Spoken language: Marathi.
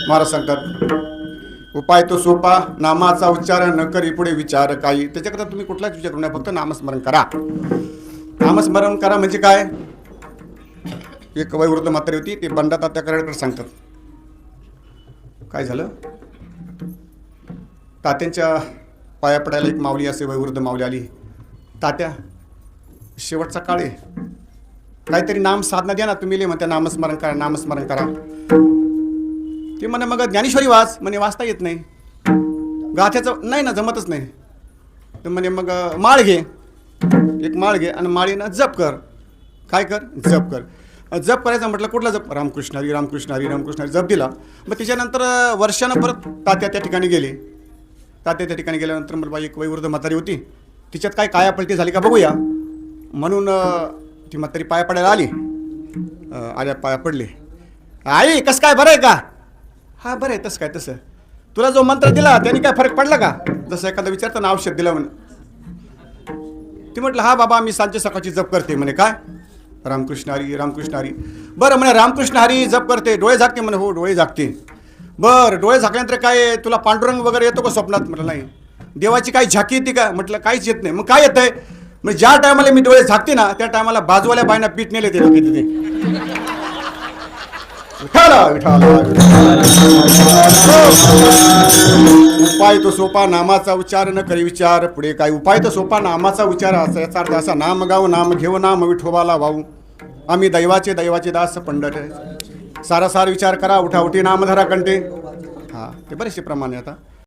महाराज सांगतात, उपाय तो सोपा, नामाचा उच्चार न करी पुढे विचार काही. त्याच्याकरता तुम्ही कुठलाच विचार करू नये, फक्त नामस्मरण करा. नामस्मरण करा म्हणजे काय? एक वयोवृद्ध म्हातारी होती, ते बंडा तात्याकडे सांगतात. काय झालं? तात्यांच्या पाया पडायला एक माऊली, असे वयोवृद्ध माऊली आली. तात्या, शेवटचा काळ आहे, काहीतरी नाम साधना द्या ना. तुम्ही म्हणते नामस्मरण करा, नामस्मरण करा. ते म्हणे मग ज्ञानेश्वरी वाच. म्हणे वाचता येत नाही, गाथ्याचं नाही ना, जमतच नाही. तर म्हणे मग माळ घे, एक माळ घे आणि माळीनं जप कर. काय कर? जप कर. जप करायचं म्हटलं, कुठला जप? रामकृष्ण हरी, रामकृष्ण हरी, रामकृष्ण हरी. जप दिला. मग त्याच्यानंतर वर्षानं परत तात्या त्या ठिकाणी गेले. तात्या त्या ठिकाणी गेल्यानंतर मला एक वयोवृद्ध म्हातारी होती, तिच्यात काय काया पलटी झाली का बघूया म्हणून ती म्हातारी पाया पडायला आली. आल्या, पाया पडले. आई कसं काय, बरं आहे का? हा बरं आहे. तसं काय? तसं तुला जो मंत्र दिला त्याने काय फरक पडला का? जसं एखादा विचारताना औषध दिलं म्हणे. ती म्हटलं हा बाबा, मी सांजचे सकाळची जप करते. म्हणे काय? रामकृष्ण हरी, रामकृष्ण हरी. बरं म्हणे, रामकृष्ण हरी जप करते, डोळे झाकते. म्हणे हो, डोळे झाकते. बरं, डोळे झाकल्यानंतर काय तुला पांडुरंग वगैरे येतो का स्वप्नात? म्हटलं नाही. देवाची काही झाकी येते का? म्हटलं काहीच येत नाही. मग काय येत आहे? म्हणजे ज्या टायमाला मी डोळे झाकते ना, त्या टायमाला बाजूवाल्या बायना पीठ नेले ते लोक तिथे. उपाय तो सोपा, नामाचा उच्चार न करी विचार पुढे काय. उपाय तो सोपा, नामाचा उच्चार असा, याचा अर्थ असा, नाम गाऊ, नाम घेऊ, नाम विठोबाला वाहू. आम्ही दैवाचे दास पंढर. सारासार विचार करा, उठाउठी नामधरा कंटे. हा, ते बरेचसे प्रमाणे आता